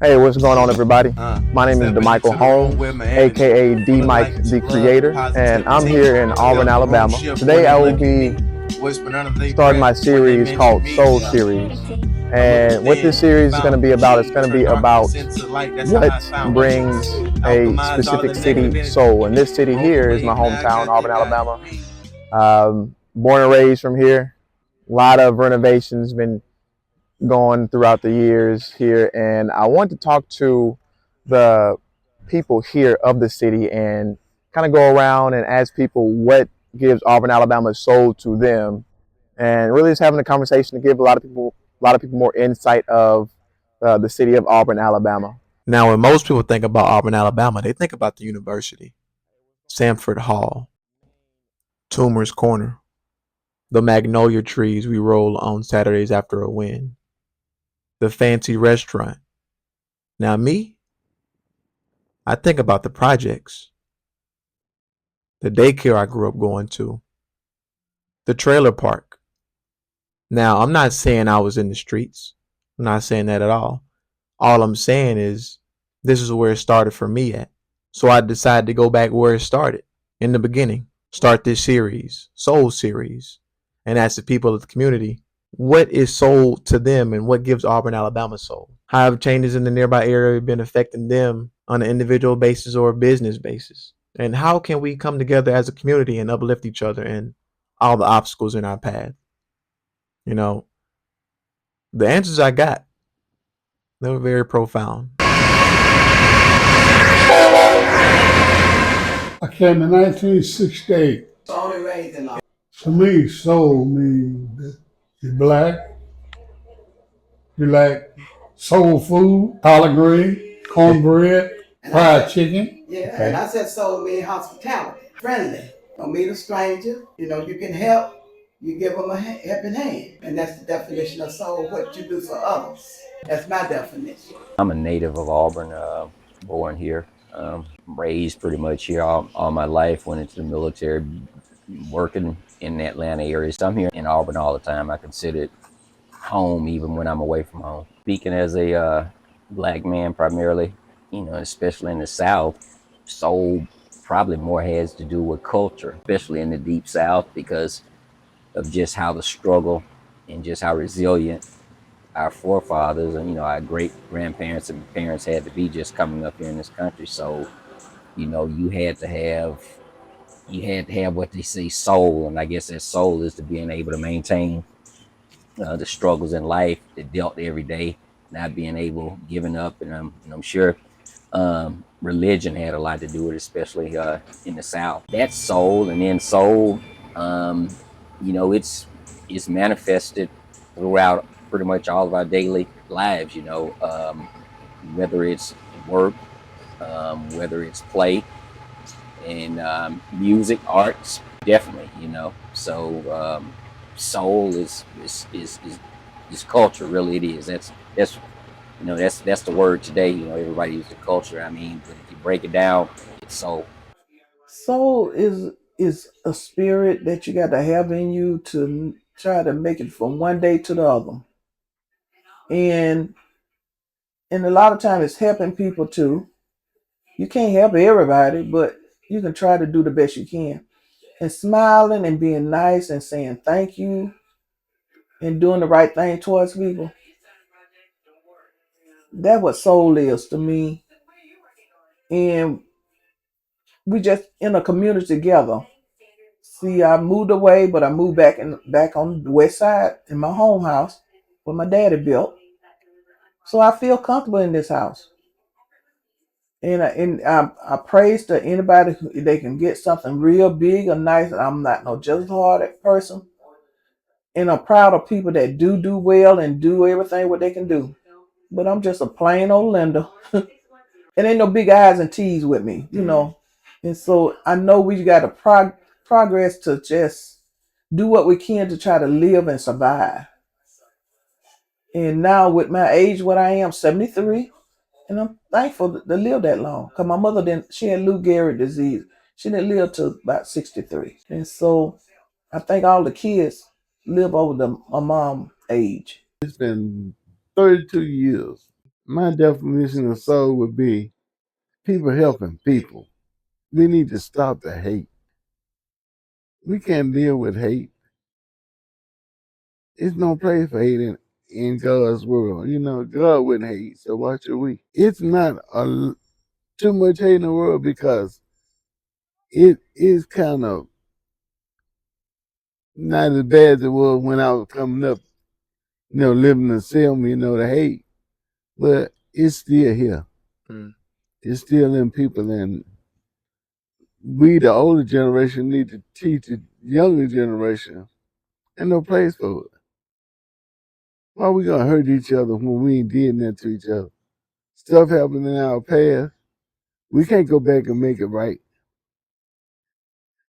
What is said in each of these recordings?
Hey, what's going on, everybody? My name is DeMichael Holmes, aka D Mike the Creator, and I'm here in Auburn, Alabama. Today I will be starting my series called Soul Series. And what this series is going to be about, it's going to be about what brings a specific city soul. And this city here is my hometown, Auburn, Alabama. Born and raised from here. A lot of renovations been going throughout the years here, and I want to talk to the people here of the city and kind of go around and ask people what gives Auburn, Alabama soul to them, and really just having a conversation to give a lot of people more insight of the city of Auburn, Alabama. Now, when most people think about Auburn, Alabama, they think about the university, Sanford Hall, Toomer's Corner, the magnolia trees we roll on Saturdays after a win, the fancy restaurant. Now, me, I think about the projects, the daycare I grew up going to, the trailer park. Now, I'm not saying I was in the streets. I'm not saying that at all. All I'm saying is this is where it started for me at. So I decided to go back where it started in the beginning. Start this series, Soul Series, and ask the people of the community what is soul to them and what gives Auburn, Alabama soul. How have changes in the nearby area been affecting them on an individual basis or a business basis? And how can we come together as a community and uplift each other and all the obstacles in our path? You know, the answers I got, they were very profound. I came in 1968. To me, soul means that you're black, you like soul food, collard green, cornbread, fried chicken. Yeah, okay. And I said soul means hospitality, friendly. Don't meet a stranger. You can help. You give them a helping hand. And that's the definition of soul, what you do for others. That's my definition. I'm a native of Auburn, born here, raised pretty much here all my life. Went into the military, working in the Atlanta area. So I'm here in Auburn all the time. I consider it home even when I'm away from home. Speaking as a black man primarily, especially in the South, soul probably more has to do with culture, especially in the deep South, because of just how the struggle and just how resilient our forefathers and our great grandparents and parents had to be just coming up here in this country. So you had to have what they say soul, and I guess that soul is to being able to maintain the struggles in life that dealt every day, not being able, giving up, and I'm sure religion had a lot to do with it, especially in the South. That's soul, and then soul, um, it's manifested throughout pretty much all of our daily lives. Whether it's work, whether it's play, and music, arts, definitely. So soul is culture. Really, it is. That's the word today. Everybody uses culture. I mean, but if you break it down, it's soul. Soul is a spirit that you got to have in you to try to make it from one day to the other. And a lot of times it's helping people too. You can't help everybody, but you can try to do the best you can. And smiling and being nice and saying thank you and doing the right thing towards people. That's what soul is to me. And we just in a community together. See, I moved away, but I moved back on the west side in my home house where my daddy built. So I feel comfortable in this house. And I praise to anybody who they can get something real big or nice. I'm not no jealous hearted person. And I'm proud of people that do well and do everything what they can do. But I'm just a plain old Linda. And ain't no big eyes and T's with me. And so I know we got to progress to just do what we can to try to live and survive. And now with my age, what I am, 73, and I'm thankful to live that long. Because my mother she had Lou Gehrig disease. She didn't live to about 63. And so I think all the kids live over my mom age. It's been 32 years My definition of soul would be people helping people. We need to stop the hate. We can't deal with hate. There's no place for hate in God's world. You know, God wouldn't hate, so why should we? It's not too much hate in the world because it is kind of not as bad as it was when I was coming up, living in Selma, the hate. But it's still here. It's still in people, and we, the older generation, need to teach the younger generation, and no place for it. Why we gonna hurt each other when we ain't did nothing to each other? Stuff happened in our past. We can't go back and make it right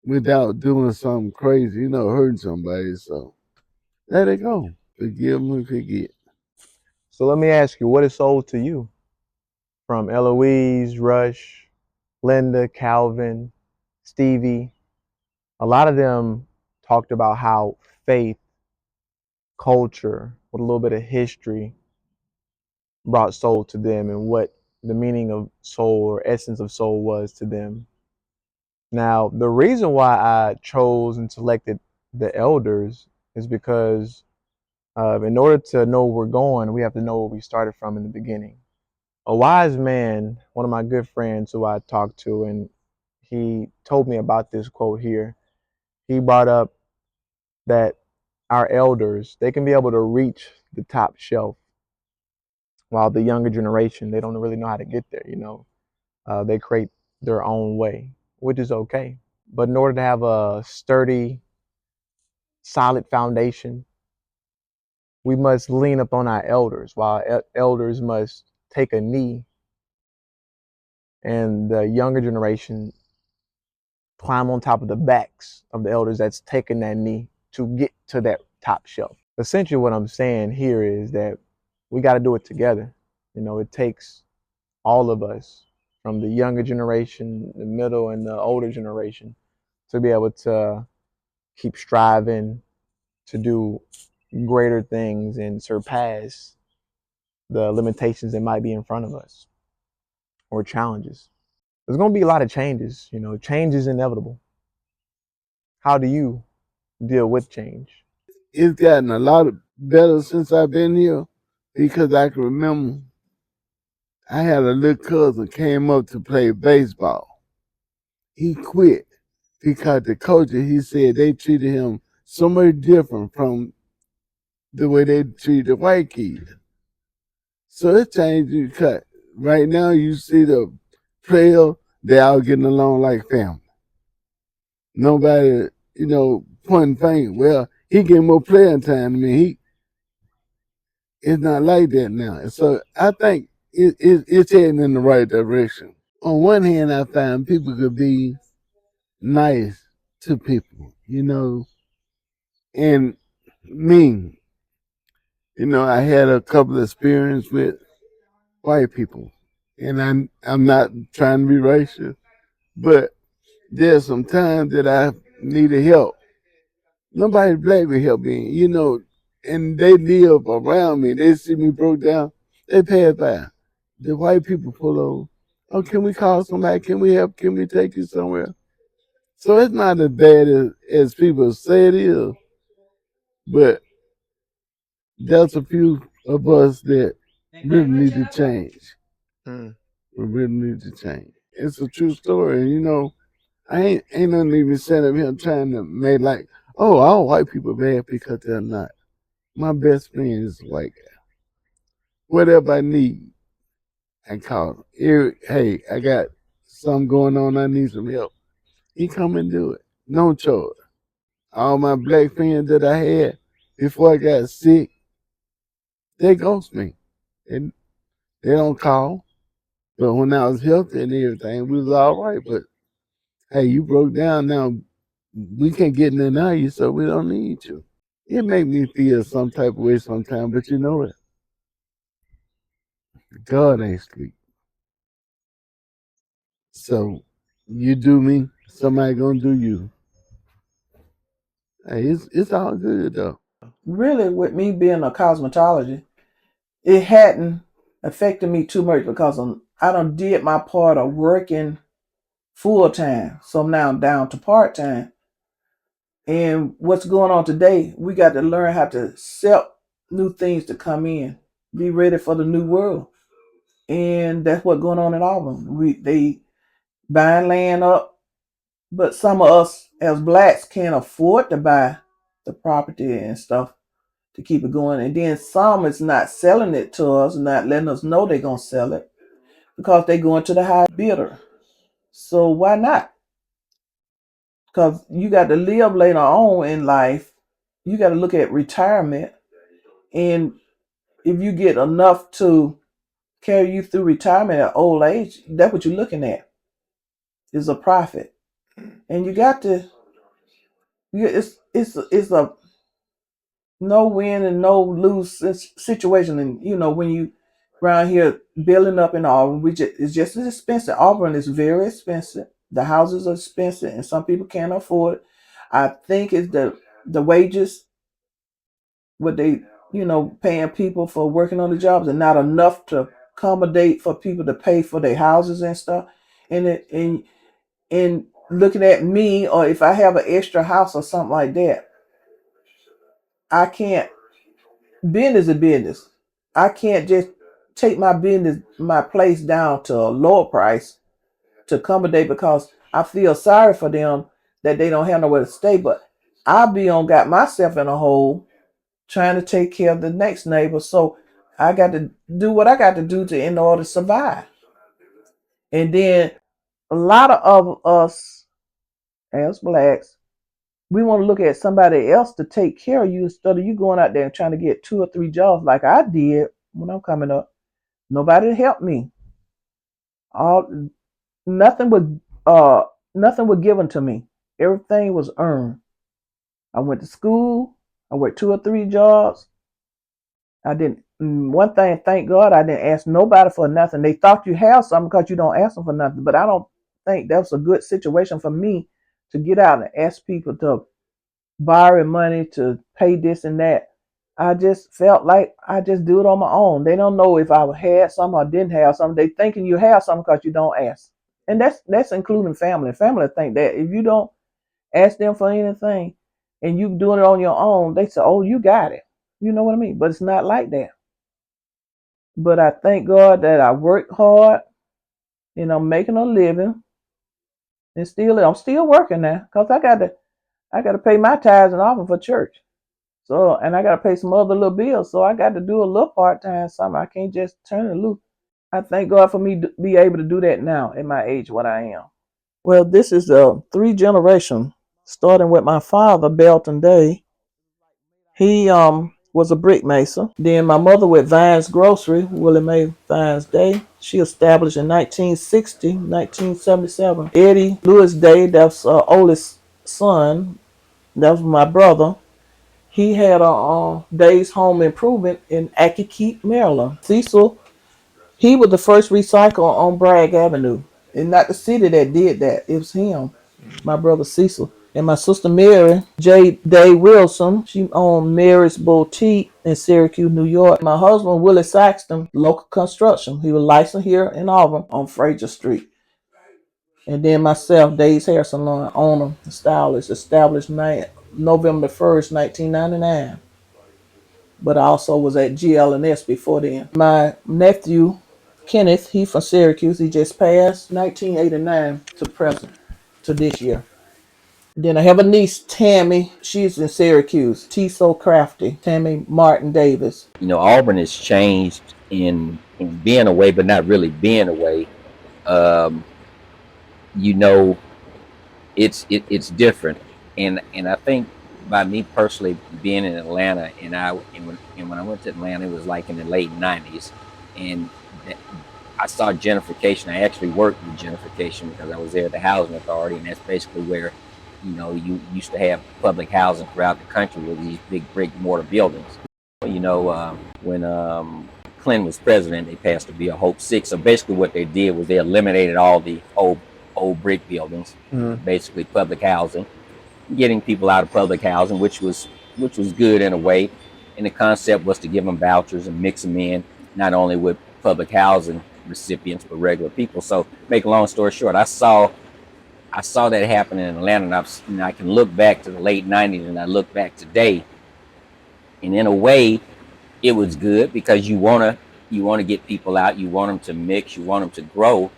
without doing something crazy, hurting somebody. So let it go. Forgive them and forget. So let me ask you, what is soul to you? From Eloise, Rush, Linda, Calvin, Stevie, a lot of them talked about how faith, culture, with a little bit of history brought soul to them and what the meaning of soul or essence of soul was to them. Now, the reason why I chose and selected the elders is because in order to know where we're going, we have to know where we started from in the beginning. A wise man, one of my good friends who I talked to, and he told me about this quote here. He brought up that our elders, they can be able to reach the top shelf, while the younger generation, they don't really know how to get there. They create their own way, which is okay. But in order to have a sturdy, solid foundation, we must lean upon our elders, while elders must take a knee, and the younger generation climb on top of the backs of the elders that's taken that knee to get to that top shelf. Essentially, what I'm saying here is that we got to do it together. It takes all of us, from the younger generation, the middle, and the older generation, to be able to keep striving to do greater things and surpass the limitations that might be in front of us or challenges. There's going to be a lot of changes. Change is inevitable. How do you deal with change? It's gotten a lot better since I've been here because I can remember I had a little cousin came up to play baseball. He quit because the coach, he said they treated him so much different from the way they treat the white kids. So it changed because right now you see the players, they all getting along like family. Nobody, pointing fingers. Well, he getting more playing time than me. It's not like that now. And so I think it's heading in the right direction. On one hand, I find people could be nice to people, and mean. I had a couple of experiences with white people, and I'm not trying to be racist, but there's some times that I needed help. Nobody black would help me, and they live around me. They see me broke down, they pass by. The white people pull over. Oh, can we call somebody? Can we help? Can we take you somewhere? So it's not as bad as people say it is, but there's a few of us that really need to change. We really need to change. It's a true story, and I ain't nothing even set up here trying to make like, oh, all white people bad because they're not. My best friend is a white guy. Whatever I need, I call him. Eric, hey, I got something going on. I need some help. He come and do it. No charge. All my black friends that I had before I got sick, they ghost me. And they don't call. But when I was healthy and everything, we was all right. But hey, you broke down now. We can't get in there you, so we don't need you. It make me feel some type of way sometimes, but you know it. God ain't sleep. So you do me, somebody gonna do you. Hey, it's all good though. Really, with me being a cosmetologist, it hadn't affected me too much because I done did my part of working full time. So now I'm down to part time. And what's going on today, we got to learn how to accept new things to come in, be ready for the new world. And that's what's going on in Auburn. They buying land up, but some of us as blacks can't afford to buy the property and stuff to keep it going. And then some is not selling it to us, not letting us know they're gonna sell it because they going to the high bidder. So why not? Because you got to live later on in life. You got to look at retirement, and if you get enough to carry you through retirement at old age, that's what you're looking at is a profit. And you got to, it's a no win and no lose situation. And when you around here building up in Auburn, it's just as expensive. Auburn is very expensive. The houses are expensive, and some people can't afford it. I think it's the wages, what they paying people for working on the jobs, and not enough to accommodate for people to pay for their houses and stuff. And looking at me, or if I have an extra house or something like that, I can't. Business is business. I can't just take my place down to a lower price to accommodate, because I feel sorry for them that they don't have nowhere to stay. But got myself in a hole trying to take care of the next neighbor. So I got to do what I got to do in order to survive. And then a lot of us as blacks, we want to look at somebody else to take care of you instead of you going out there and trying to get 2 or 3 jobs like I did when I'm coming up. Nobody helped me. All nothing was nothing was given to me. Everything was earned. I went to school. I worked 2 or 3 jobs. I didn't. One thing, thank God, I didn't ask nobody for nothing. They thought you have something because you don't ask them for nothing. But I don't think that was a good situation for me to get out and ask people to borrow money to pay this and that. I just felt like I just do it on my own. They don't know if I had something or didn't have something. They thinking you have something because you don't ask. And that's including family. Family think that if you don't ask them for anything and you doing it on your own, they say, oh, you got it. You know what I mean? But it's not like that. But I thank God that I work hard and I'm making a living, and I'm still working now because I got to pay my tithes and offering for church. So, and I got to pay some other little bills. So I got to do a little part-time something. I can't just turn it loose. I thank God for me to be able to do that now at my age, what I am. Well, this is 3 generation, starting with my father, Belton Day. He was a brick mason. Then my mother with Vines Grocery, Willie Mae Vines Day. She established in 1960, 1977. Eddie Lewis Day, that's oldest son. That was my brother. He had a Day's Home Improvement in Accokeek, Maryland. Cecil, he was the first recycler on Bragg Avenue. And not the city that did that. It was him, my brother Cecil. And my sister Mary, J. Day Wilson, she owned Mary's Boutique in Syracuse, New York. My husband, Willie Saxton, local construction. He was licensed here in Auburn on Fraser Street. And then myself, Days Hair Salon, owner, stylist, established November 1st, 1999. But I also was at GL&S before then. My nephew, Kenneth, he from Syracuse. He just passed 1989 to present, to this year. Then I have a niece, Tammy. She's in Syracuse. She's so crafty. Tammy Martin Davis. Auburn has changed in being away, but not really being away. It's different, and I think by me personally being in Atlanta, and when I went to Atlanta, it was like in the late '90s, and I saw gentrification. I actually worked with gentrification because I was there at the housing authority, and that's basically where you used to have public housing throughout the country with these big brick mortar buildings. When Clinton was president, they passed the bill Hope 6. So basically what they did was they eliminated all the old brick buildings, basically public housing, getting people out of public housing, which was good in a way. And the concept was to give them vouchers and mix them in, not only with public housing recipients, but regular people. So, make a long story short, I saw that happen in Atlanta, and I can look back to the late '90s, and I look back today, and in a way, it was good because you wanna get people out, you want them to mix, you want them to grow.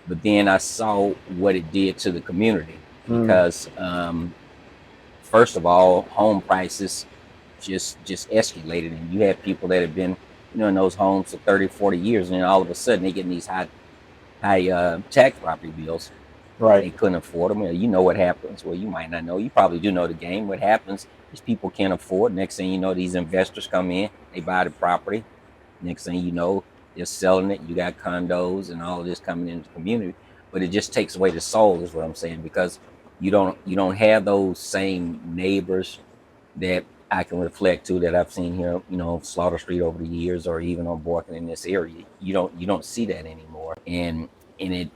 But then I saw what it did to the community because, first of all, home prices just escalated, and you had people that have been in those homes for 30, 40 years, and then all of a sudden they getting these high tax property bills. Right. They couldn't afford them. You know what happens. Well, you might not know. You probably do know the game. What happens is people can't afford. Next thing you know, these investors come in, they buy the property. Next thing you know, they're selling it. You got condos and all of this coming into the community, but it just takes away the soul, is what I'm saying, because you don't have those same neighbors that I can reflect to that I've seen here, Slaughter Street over the years, or even on Borkin in this area. You don't see that anymore, and it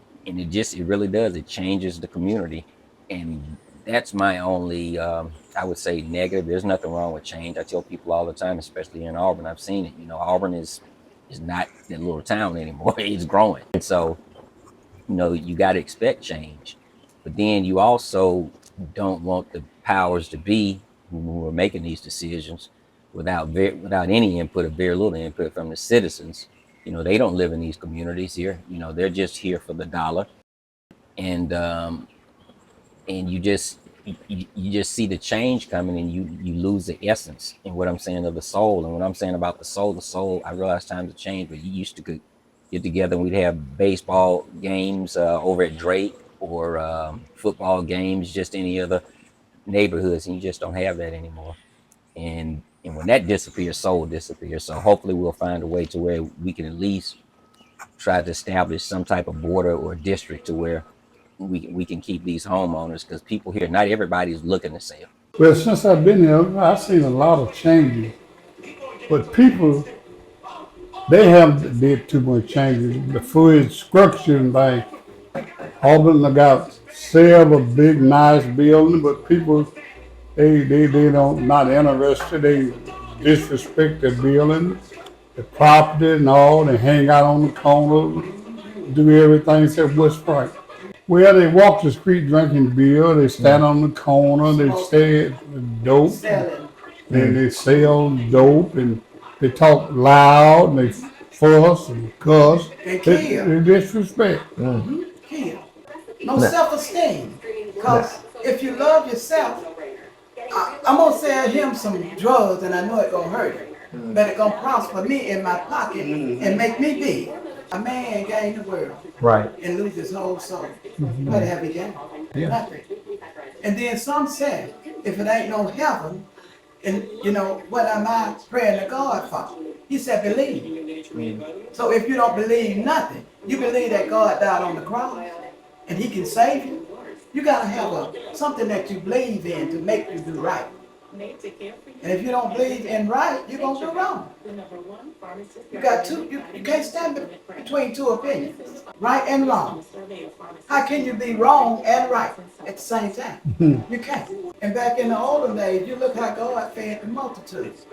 really does. It changes the community, and that's my only, I would say, negative. There's nothing wrong with change. I tell people all the time, especially in Auburn. I've seen it. Auburn is not that little town anymore. It's growing, and so you got to expect change, but then you also don't want the powers to be who are making these decisions without any input or very little input from the citizens. They don't live in these communities here. They're just here for the dollar, and you just see the change coming, and you lose the essence, and what I'm saying, of the soul. And what I'm saying about the soul, I realize times have changed, but you used to get together and we'd have baseball games over at Drake, or football games just any other neighborhoods, and you just don't have that anymore. And when that disappears, soul disappears. So hopefully we'll find a way to where we can at least try to establish some type of border or district to where we can keep these homeowners, because people here, not everybody's looking to sell. Well, since I've been here, I've seen a lot of changes. But people, they haven't did too much changes. The food structure and things. Auburn got several big, nice buildings, but people, they don't, not interested. They disrespect the building, the property and all. They hang out on the corner, do everything except what's right. Well, they walk the street drinking beer. They stand on the corner. They stay at dope. They sell dope, and they talk loud, and they fuss and cuss. They kill. They disrespect. Kill. No self-esteem. Because if you love yourself, I'm going to sell him some drugs, and I know it's going to hurt him. But it's going to prosper me in my pocket and make me big. A man gain the world. Right. And lose his whole soul. What have he gained? Nothing. And then some say, if it ain't no heaven, and what am I praying to God for? He said, believe. So if you don't believe nothing, you believe that God died on the cross and he can save you, you gotta have something that you believe in to make you do right. And if you don't believe in right, you're gonna do wrong. You got two, you can't stand between two opinions, right and wrong. How can you be wrong and right at the same time? You can't. And back in the olden days, you look how God fed the multitudes.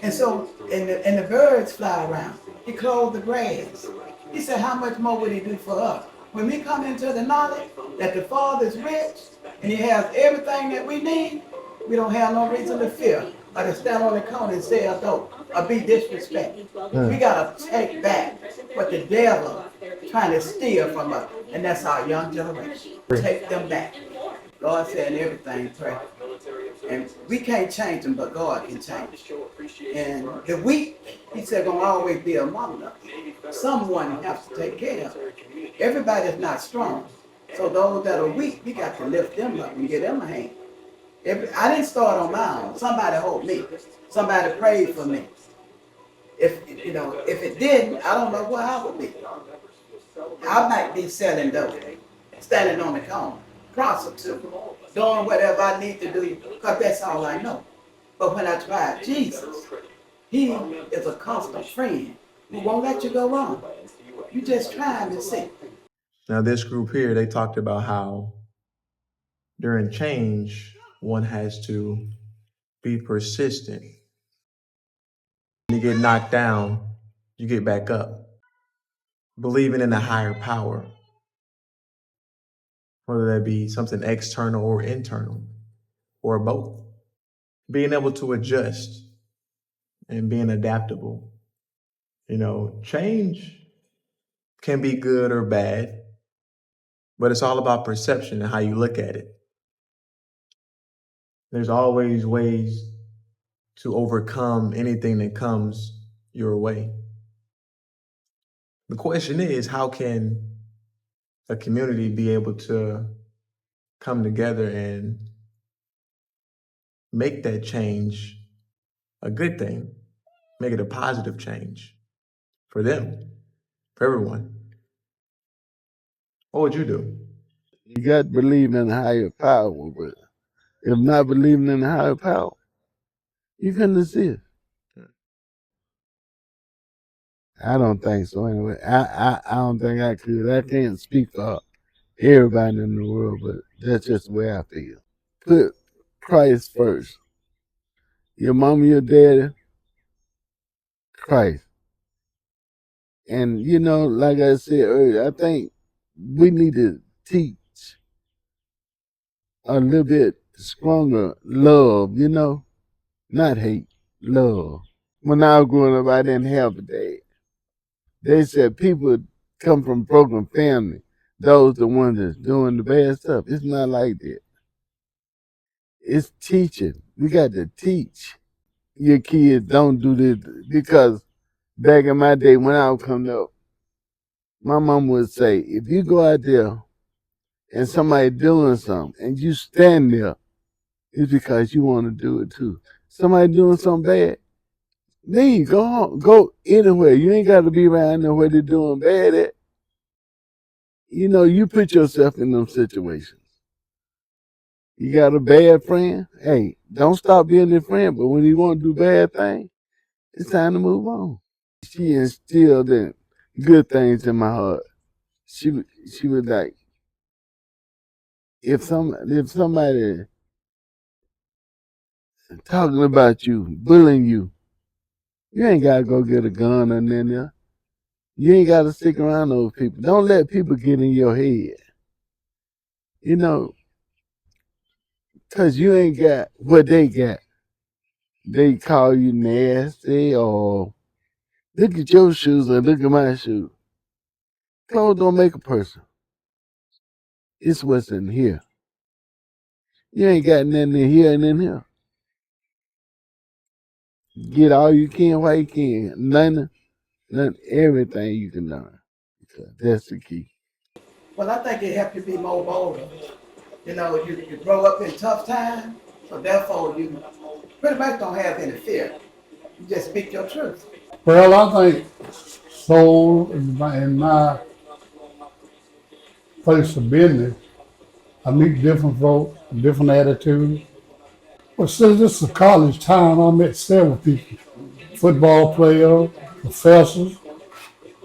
And so, and the birds fly around. He clothed the grass. He said, how much more would he do for us? When we come into the knowledge that the Father is rich and he has everything that we need, we don't have no reason to fear or to stand on the corner and sell dope or be disrespected. We gotta take back what the devil trying to steal from us, and that's our young generation. Take them back. God said in everything, pray. And we can't change them, but God can change. And the weak, he said, gonna always be among us. Someone has to take care of it. Everybody's not strong. So those that are weak, we got to lift them up and give them a hand. I didn't start on my own. Somebody helped me. Somebody prayed for me. If it didn't, I don't know where I would be. I might be selling dope, standing on the corner, prostitute, doing whatever I need to do, because that's all I know. But when I tried Jesus, he is a constant friend who won't let you go wrong. You just try him and see. Now, this group here, they talked about how during change, one has to be persistent. When you get knocked down, you get back up. Believing in a higher power, whether that be something external or internal, or both. Being able to adjust and being adaptable. Change can be good or bad, but it's all about perception and how you look at it. There's always ways to overcome anything that comes your way. The question is, how can a community be able to come together and make that change a good thing, make it a positive change for them, for everyone? What would you do? You got to believe in a higher power, but if not believing in a higher power, you can exist. I don't think so anyway. I don't think I could. I can't speak for everybody in the world, but that's just the way I feel. Put Christ first. Your mama, your daddy, Christ. And like I said earlier, I think we need to teach a little bit stronger love, not hate, love. When I was growing up, I didn't have a dad. They said people come from broken family. Those the ones that's doing the bad stuff. It's not like that. It's teaching. We got to teach your kids don't do this because back in my day when I was coming up, my mom would say, if you go out there and somebody doing something and you stand there, it's because you want to do it too. Somebody doing something bad, leave, go home, go anywhere. You ain't got to be around there where they're doing bad at. You put yourself in them situations. You got a bad friend, hey, don't stop being their friend, but when you want to do bad things, it's time to move on. She instilled in good things in my heart. She was like, if somebody talking about you, bullying you, you ain't gotta go get a gun or nothing there. You ain't gotta stick around those people. Don't let people get in your head. Cause you ain't got what they got. They call you nasty or look at your shoes or look at my shoes. Clothes don't make a person. It's what's in here. You ain't got nothing in here and in here. Get all you can while you can. None, everything you can learn. That's the key. Well, I think it helped you be more bolder. You grow up in tough times, so therefore you pretty much don't have any fear. You just speak your truth. Well, I think soul in my place of business, I meet different folks, different attitudes. Well, since this is a college town, I met several people. Football players, professors,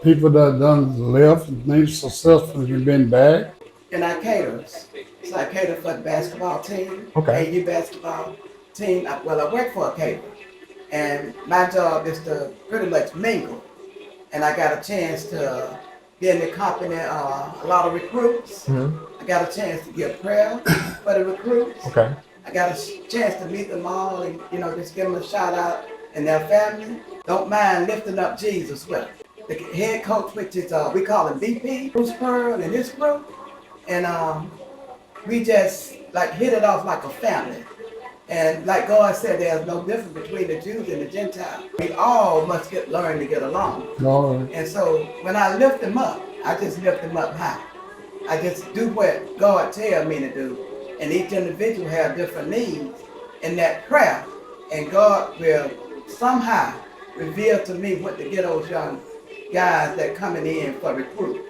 people that done left and been successful and been back. And I caters. So I cater for the basketball team, Okay. AU basketball team. Well, I work for a caterer. And my job is to pretty much mingle. And I got a chance to get in the company a lot of recruits. I got a chance to give prayer for the recruits. Okay. I got a chance to meet them all and, just give them a shout out and their family. Don't mind lifting up Jesus with them. The head coach, which is, we call him VP, Bruce Pearl and his group. And we just like hit it off like a family. And like God said, there's no difference between the Jews and the Gentiles. We all must learn to get along. All right. And so when I lift them up, I just lift them up high. I just do what God tells me to do. And each individual has different needs in that prayer. And God will somehow reveal to me what to get those young guys that coming in for recruit.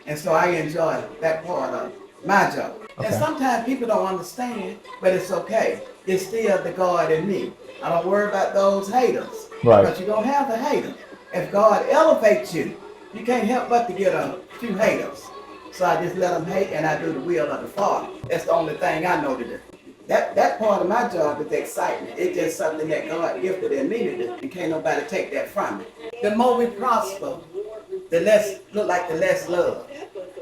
And so I enjoy that part of my job. Okay. And sometimes people don't understand, but it's okay. It's still the God in me. I don't worry about those haters. Right. But you're going to have the haters. If God elevates you, you can't help but to get a few haters. So I just let them hate and I do the will of the Father. That's the only thing I know to do. That part of my job is excitement. It's just something that God gifted in me to do, and can't nobody take that from me. The more we prosper, the less look like the less love.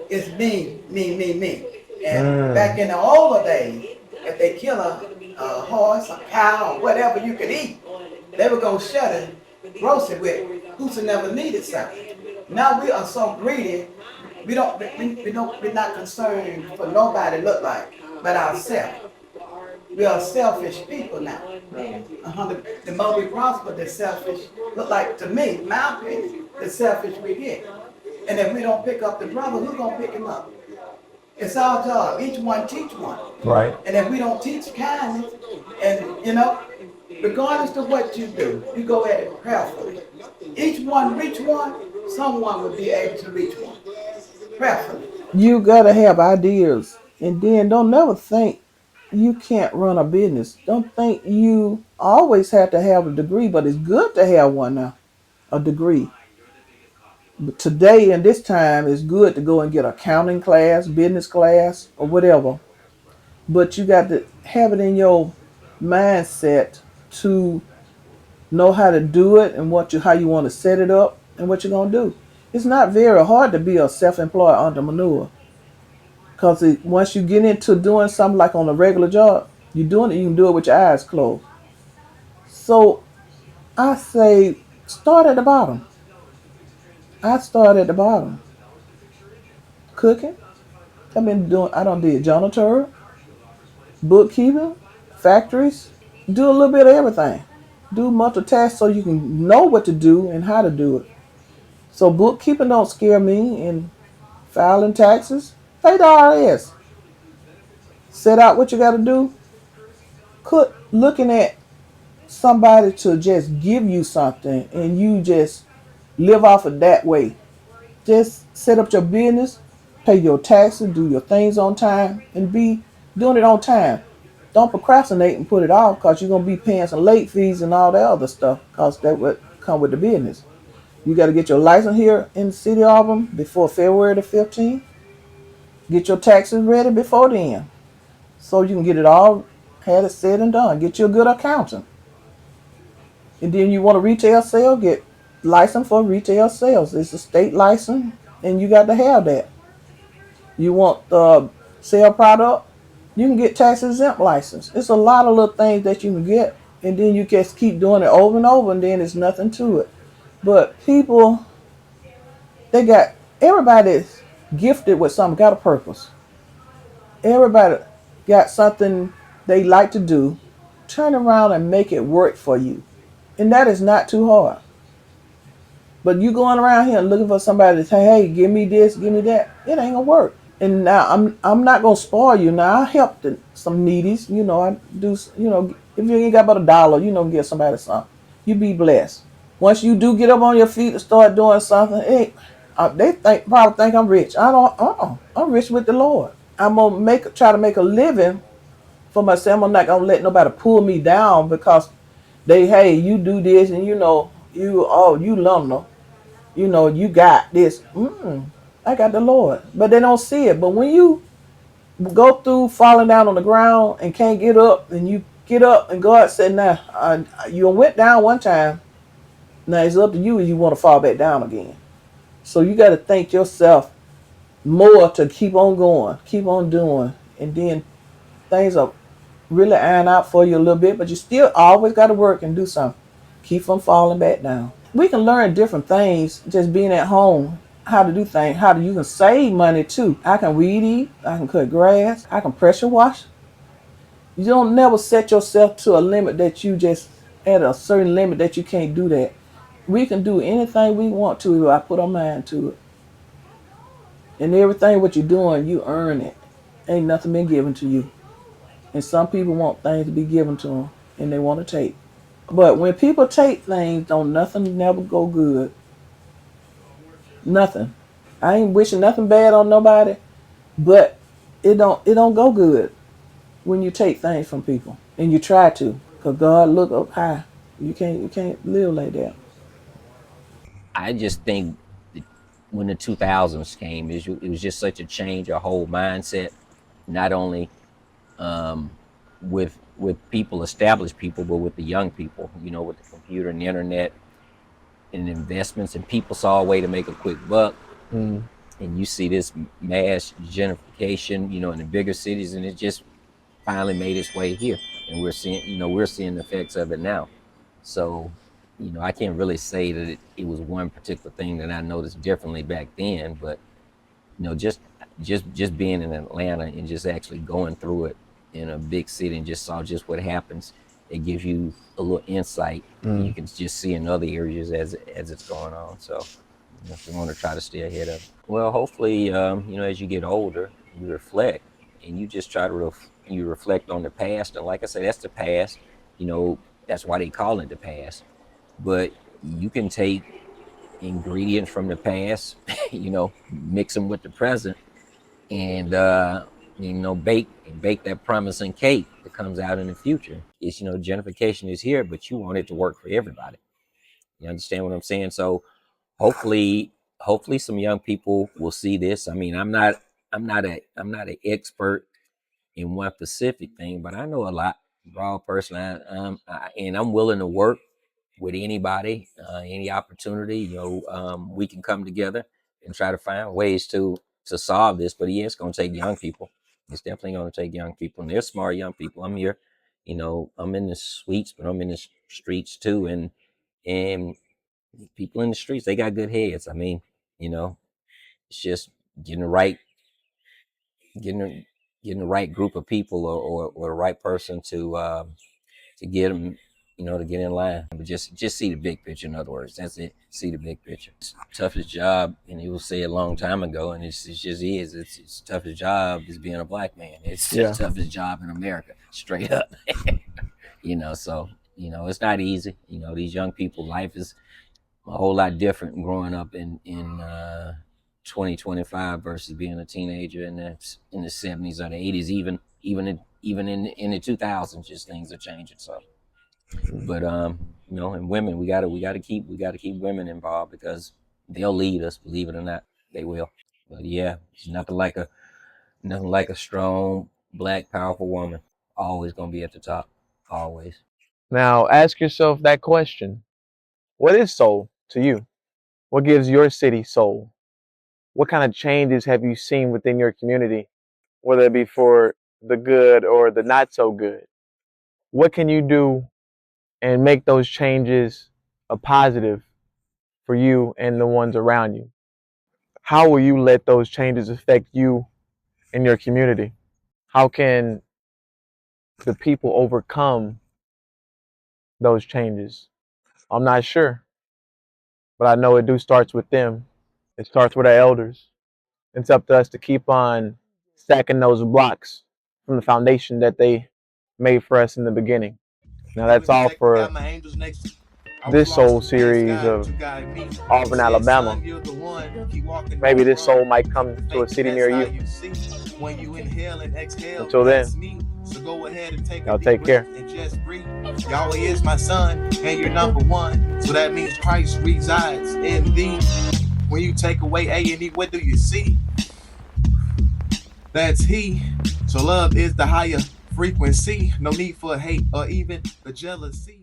It's me, me, me, me. And back in the older days, if they kill a horse, a cow, or whatever you could eat, they were gonna shut it, roast it with whosoever needed something. Now we are so greedy, we're not concerned for nobody look like, but ourselves. We are selfish people now. The more we prosper, the selfish look like, to me, my opinion, the selfish we get. And if we don't pick up the brother, who's gonna pick him up? It's our job. Each one teach one. Right. And if we don't teach kindness, and regardless of what you do, you go at it prayerfully. Each one reach one, someone will be able to reach one. Prayerfully. You gotta have ideas, and then don't never think you can't run a business. Don't think you always have to have a degree, but it's good to have one now, a degree. But today and this time, it's good to go and get accounting class, business class, or whatever. But you got to have it in your mindset to know how to do it and how you want to set it up and what you're gonna do. It's not very hard to be a self-employed entrepreneur, because once you get into doing something like on a regular job, you're doing it. You can do it with your eyes closed. So I say, start at the bottom. I start at the bottom. Cooking. I don't did janitor, bookkeeping, factories. Do a little bit of everything. Do multitask so you can know what to do and how to do it. So bookkeeping don't scare me, and filing taxes. Pay the IRS. Set out what you got to do. Looking at somebody to just give you something and you just live off of that way. Just set up your business, pay your taxes, do your things on time, and be doing it on time. Don't procrastinate and put it off, because you're going to be paying some late fees and all that other stuff, because that would come with the business. You got to get your license here in the city of Auburn before February the 15th. Get your taxes ready before then, so you can get it all, had it said and done. Get you a good accountant. And then you want a retail sale, get license for retail sales. It's a state license, and you got to have that. You want the sell product, you can get tax exempt license. It's a lot of little things that you can get, and then you just keep doing it over and over, and then it's nothing to it. But people, everybody's gifted with something, got a purpose. Everybody got something they like to do. Turn around and make it work for you. And that is not too hard. But you going around here looking for somebody to say, hey, give me this, give me that, it ain't gonna work. And now I'm not gonna spoil you. Now I help some needies. I do. If you ain't got but $1, get somebody something. You be blessed. Once you do get up on your feet and start doing something, they probably think I'm rich. I don't. I'm rich with the Lord. I'm gonna try to make a living for myself. I'm not gonna let nobody pull me down because hey, you do this, and you Lumno, you got this. I got the Lord, but they don't see it. But when you go through falling down on the ground and can't get up, and you get up, and God said, now you went down one time. Now it's up to you if you want to fall back down again. So you got to think yourself more to keep on going, keep on doing, and then things are really iron out for you a little bit, but you still always got to work and do something. Keep from falling back down. We can learn different things just being at home, how to do things, you can save money too. I can weed eat, I can cut grass, I can pressure wash. You don't never set yourself to a limit that you just at a certain limit that you can't do that. We can do anything we want to if I put our mind to it. And everything what you're doing, you earn it. Ain't nothing been given to you. And some people want things to be given to them, and they want to take. But when people take things, nothing never go good. Nothing. I ain't wishing nothing bad on nobody, but it don't go good when you take things from people, and you try to, cause God look up high. You can't live like that. I just think that when the 2000s came, it was just such a change, a whole mindset, not only with people, established people, but with the young people, with the computer and the internet and investments, and people saw a way to make a quick buck. Mm. And you see this mass gentrification, in the bigger cities, and it just finally made its way here, and we're seeing the effects of it now. So, I can't really say that it was one particular thing that I noticed differently back then, but just being in Atlanta and just actually going through it in a big city and just saw just what happens, it gives you a little insight. You can just see in other areas as it's going on. So, if you want to try to stay ahead of it, well, hopefully, as you get older, you reflect and you just try to you reflect on the past. And like I say, that's the past. That's why they call it the past. But you can take ingredients from the past, mix them with the present, and bake that promising cake that comes out in the future. It's gentrification is here, but you want it to work for everybody. You understand what I'm saying? So hopefully some young people will see this. I mean, I'm not an expert in one specific thing, but I know a lot. Broad person, and I'm willing to work with anybody, any opportunity. We can come together and try to find ways to solve this. But yeah, it's going to take young people. It's definitely going to take young people, and they're smart young people. I'm here, I'm in the suites, but I'm in the streets too, and people in the streets, they got good heads. I mean, it's just getting the right getting the right group of people, or the right person to get them, to get in line. But just see the big picture. In other words, that's it. See the big picture. It's the toughest job, and it was said a long time ago, and it just is. It's the toughest job is being a black man. It's the toughest job in America, straight up. So it's not easy. These young people, life is a whole lot different growing up in 2025 versus being a teenager in the 70s or the 80s, even in the 2000s. Just things are changing. So, but and women, we gotta keep women involved, because they'll lead us. Believe it or not, they will. But yeah, it's nothing like a strong black powerful woman. Always gonna be at the top. Always. Now, ask yourself that question. What is soul to you? What gives your city soul? What kind of changes have you seen within your community, whether it be for the good or the not so good? What can you do and make those changes a positive for you and the ones around you? How will you let those changes affect you and your community? How can the people overcome those changes? I'm not sure, but I know it starts with them. It starts with our elders. It's up to us to keep on stacking those blocks from the foundation that they made for us in the beginning. Now that's all for this soul series of Auburn, Alabama. Maybe this soul might come to a city near you. Until then, y'all take care. Yahweh is my son, and you're number one. So that means Christ resides in thee. When you take away A and E, what do you see? That's he. So love is the higher frequency. No need for hate or even the jealousy.